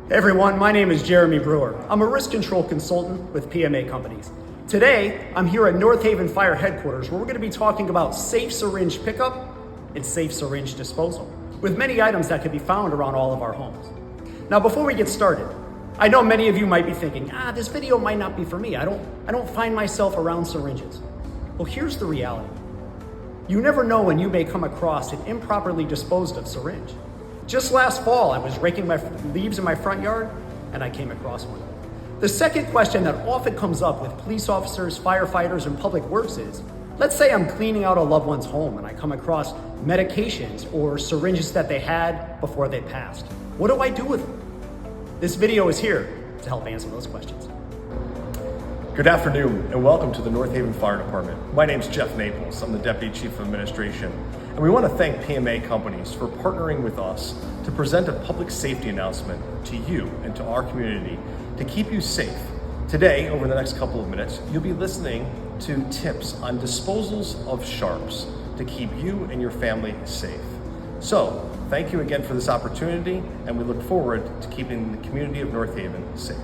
Hey everyone, my name is Jeremy Brewer. I'm a risk control consultant with PMA Companies. Today, I'm here at North Haven Fire Headquarters where we're going to be talking about safe syringe pickup and safe syringe disposal, with many items that can be found around all of our homes. Now, before we get started, I know many of you might be thinking, this video might not be for me. I don't find myself around syringes. Well, here's the reality. You never know when you may come across an improperly disposed of syringe. Just last fall, I was raking my leaves in my front yard and I came across one. The second question that often comes up with police officers, firefighters, and public works is, let's say I'm cleaning out a loved one's home and I come across medications or syringes that they had before they passed. What do I do with them? This video is here to help answer those questions. Good afternoon and welcome to the North Haven Fire Department. My name's Jeff Naples. I'm the Deputy Chief of Administration. And we want to thank PMA Companies for partnering with us to present a public safety announcement to you and to our community to keep you safe. Today, over the next couple of minutes, you'll be listening to tips on disposals of sharps to keep you and your family safe. So, thank you again for this opportunity, and we look forward to keeping the community of North Haven safe.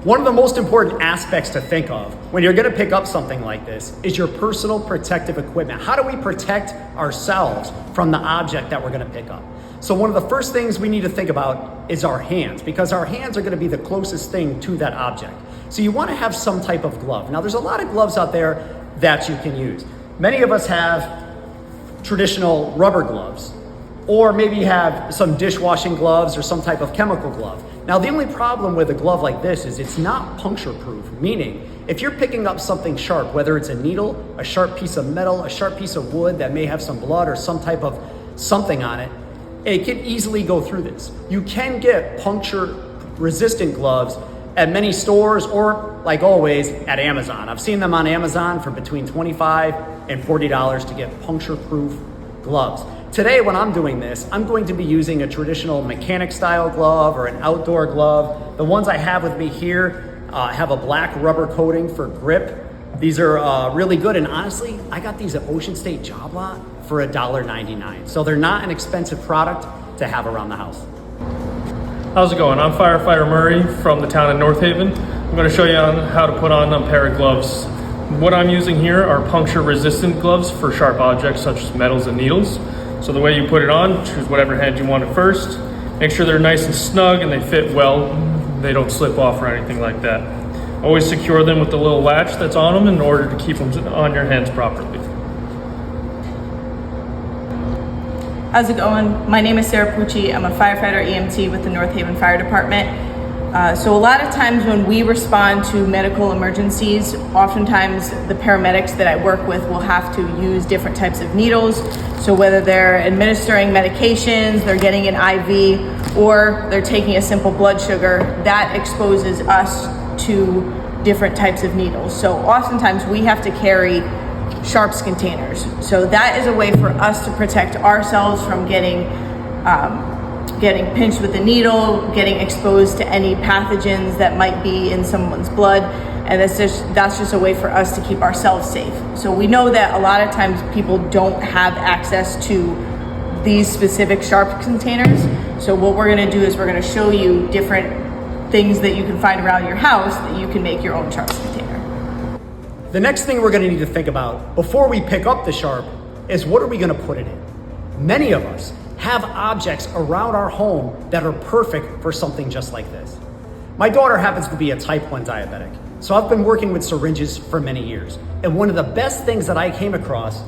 One of the most important aspects to think of when you're going to pick up something like this is your personal protective equipment. How do we protect ourselves from the object that we're going to pick up? So one of the first things we need to think about is our hands, because our hands are going to be the closest thing to that object. So you want to have some type of glove. Now there's a lot of gloves out there that you can use. Many of us have traditional rubber gloves, or maybe you have some dishwashing gloves or some type of chemical glove. Now, the only problem with a glove like this is it's not puncture proof, meaning if you're picking up something sharp, whether it's a needle, a sharp piece of metal, a sharp piece of wood that may have some blood or some type of something on it, it can easily go through this. You can get puncture resistant gloves at many stores or, like always, at Amazon. I've seen them on Amazon for between $25 and $40 to get puncture proof gloves. Today, when I'm doing this, I'm going to be using a traditional mechanic style glove or an outdoor glove. The ones I have with me here have a black rubber coating for grip. These are really good, and honestly, I got these at Ocean State Job Lot for $1.99. So they're not an expensive product to have around the house. How's it going? I'm Firefighter Murray from the town of North Haven. I'm going to show you how to put on a pair of gloves. What I'm using here are puncture resistant gloves for sharp objects such as metals and needles. So the way you put it on, choose whatever hand you want at first. Make sure they're nice and snug and they fit well. They don't slip off or anything like that. Always secure them with the little latch that's on them in order to keep them on your hands properly. How's it going? My name is Sarah Pucci. I'm a firefighter EMT with the North Haven Fire Department. So a lot of times when we respond to medical emergencies, oftentimes the paramedics that I work with will have to use different types of needles. So whether they're administering medications, they're getting an IV, or they're taking a simple blood sugar, that exposes us to different types of needles. So oftentimes we have to carry sharps containers. So that is a way for us to protect ourselves from getting pinched with a needle, getting exposed to any pathogens that might be in someone's blood, and that's just a way for us to keep ourselves safe. So we know that a lot of times people don't have access to these specific sharp containers. So what we're going to do is we're going to show you different things that you can find around your house that you can make your own sharps container. The next thing we're going to need to think about before we pick up the sharp is what are we going to put it in? Many of us have objects around our home that are perfect for something just like this. My daughter happens to be a type 1 diabetic, so I've been working with syringes for many years. And one of the best things that I came across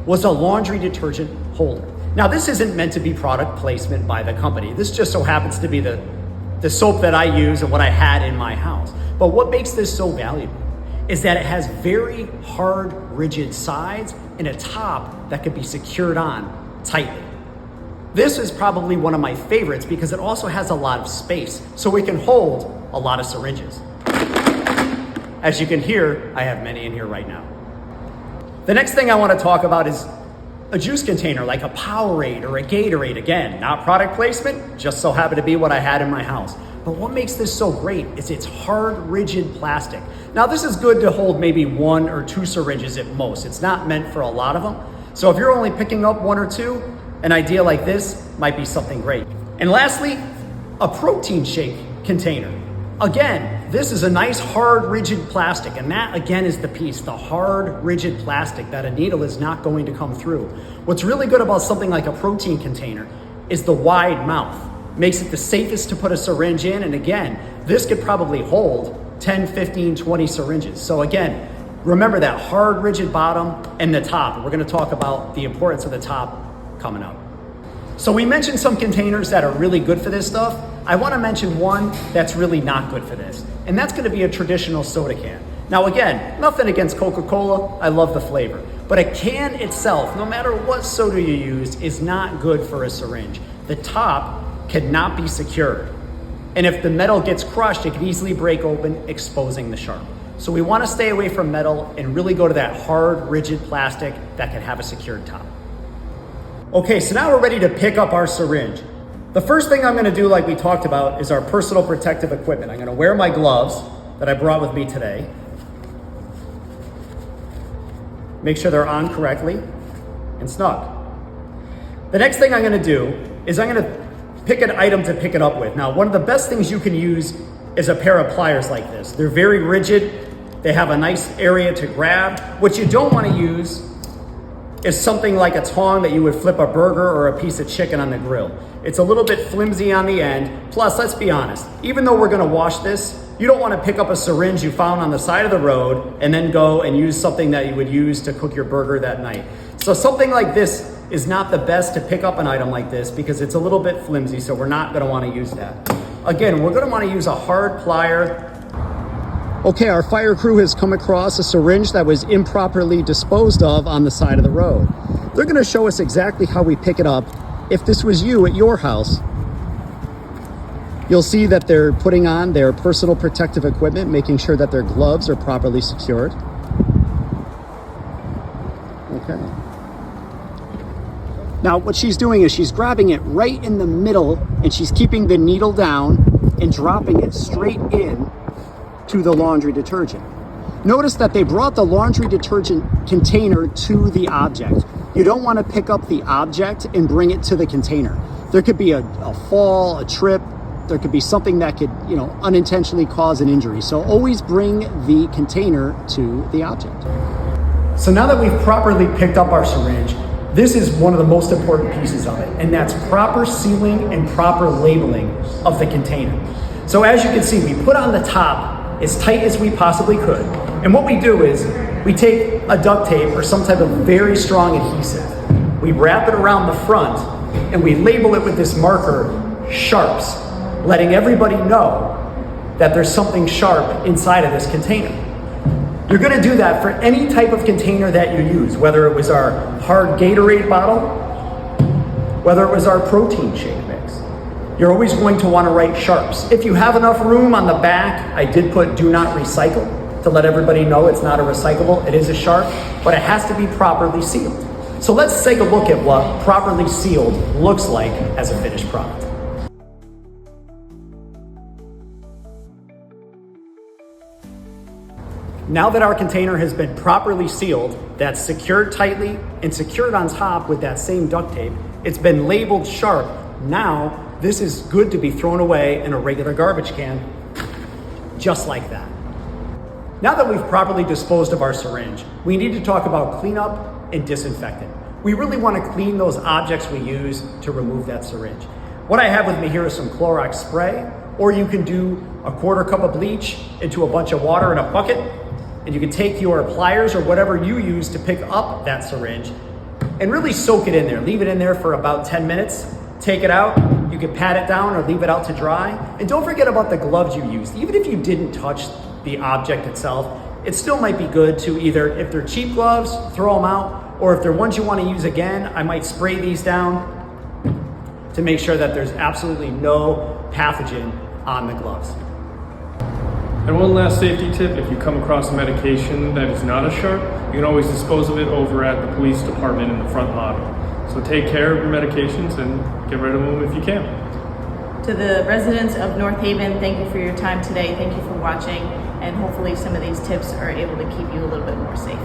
was a laundry detergent holder. Now, this isn't meant to be product placement by the company. This just so happens to be the soap that I use and what I had in my house. But what makes this so valuable is that it has very hard, rigid sides and a top that can be secured on tightly. This is probably one of my favorites because it also has a lot of space, so it can hold a lot of syringes. As you can hear, I have many in here right now. The next thing I want to talk about is a juice container like a Powerade or a Gatorade. Again, not product placement, just so happened to be what I had in my house. But what makes this so great is it's hard, rigid plastic. Now this is good to hold maybe 1 or 2 syringes at most. It's not meant for a lot of them. So if you're only picking up 1 or 2, an idea like this might be something great. And lastly, a protein shake container. Again, this is a nice hard rigid plastic, and that again is the piece, the hard rigid plastic that a needle is not going to come through. What's really good about something like a protein container is the wide mouth. Makes it the safest to put a syringe in, and again, this could probably hold 10, 15, 20 syringes. So again, remember that hard rigid bottom and the top. We're gonna talk about the importance of the top coming up. So we mentioned some containers that are really good for this stuff. I wanna mention one that's really not good for this, and that's gonna be a traditional soda can. Now again, nothing against Coca-Cola, I love the flavor, but a can itself, no matter what soda you use, is not good for a syringe. The top cannot be secured. And if the metal gets crushed, it can easily break open, exposing the sharp. So we wanna stay away from metal and really go to that hard, rigid plastic that can have a secured top. Okay, so now we're ready to pick up our syringe. The first thing I'm gonna do, like we talked about, is our personal protective equipment. I'm gonna wear my gloves that I brought with me today. Make sure they're on correctly and snug. The next thing I'm gonna do is I'm gonna pick an item to pick it up with. Now, one of the best things you can use is a pair of pliers like this. They're very rigid. They have a nice area to grab. What you don't want to use is something like a tong that you would flip a burger or a piece of chicken on the grill. It's a little bit flimsy on the end. Plus, let's be honest, even though we're gonna wash this, you don't wanna pick up a syringe you found on the side of the road and then go and use something that you would use to cook your burger that night. So something like this is not the best to pick up an item like this because it's a little bit flimsy, so we're not gonna wanna use that. Again, we're gonna wanna use a hard plier. Okay, our fire crew has come across a syringe that was improperly disposed of on the side of the road. They're gonna show us exactly how we pick it up. If this was you at your house, you'll see that they're putting on their personal protective equipment, making sure that their gloves are properly secured. Okay. Now, what she's doing is she's grabbing it right in the middle and she's keeping the needle down and dropping it straight in to the laundry detergent. Notice that they brought the laundry detergent container to the object. You don't want to pick up the object and bring it to the container. There could be a fall, a trip, there could be something that could, unintentionally cause an injury. So always bring the container to the object. So now that we've properly picked up our syringe, this is one of the most important pieces of it, and that's proper sealing and proper labeling of the container. So as you can see, we put on the top as tight as we possibly could. And what we do is we take a duct tape or some type of very strong adhesive. We wrap it around the front and we label it with this marker, sharps, letting everybody know that there's something sharp inside of this container. You're gonna do that for any type of container that you use, whether it was our hard Gatorade bottle, whether it was our protein shake mix. You're always going to wanna write sharps. If you have enough room on the back, I did put do not recycle to let everybody know it's not a recyclable, it is a sharp, but it has to be properly sealed. So let's take a look at what properly sealed looks like as a finished product. Now that our container has been properly sealed, that's secured tightly and secured on top with that same duct tape, it's been labeled sharp. Now, this is good to be thrown away in a regular garbage can, just like that. Now that we've properly disposed of our syringe, we need to talk about cleanup and disinfectant. We really want to clean those objects we use to remove that syringe. What I have with me here is some Clorox spray, or you can do a quarter cup of bleach into a bunch of water in a bucket, and you can take your pliers or whatever you use to pick up that syringe and really soak it in there. Leave it in there for about 10 minutes, take it out, you can pat it down or leave it out to dry. And don't forget about the gloves you used. Even if you didn't touch the object itself, it still might be good to either, if they're cheap gloves, throw them out, or if they're ones you want to use again, I might spray these down to make sure that there's absolutely no pathogen on the gloves. And one last safety tip, if you come across a medication that is not a sharp, you can always dispose of it over at the police department in the front lobby. So take care of your medications and get rid of them if you can. To the residents of North Haven, thank you for your time today. Thank you for watching, and hopefully some of these tips are able to keep you a little bit more safe.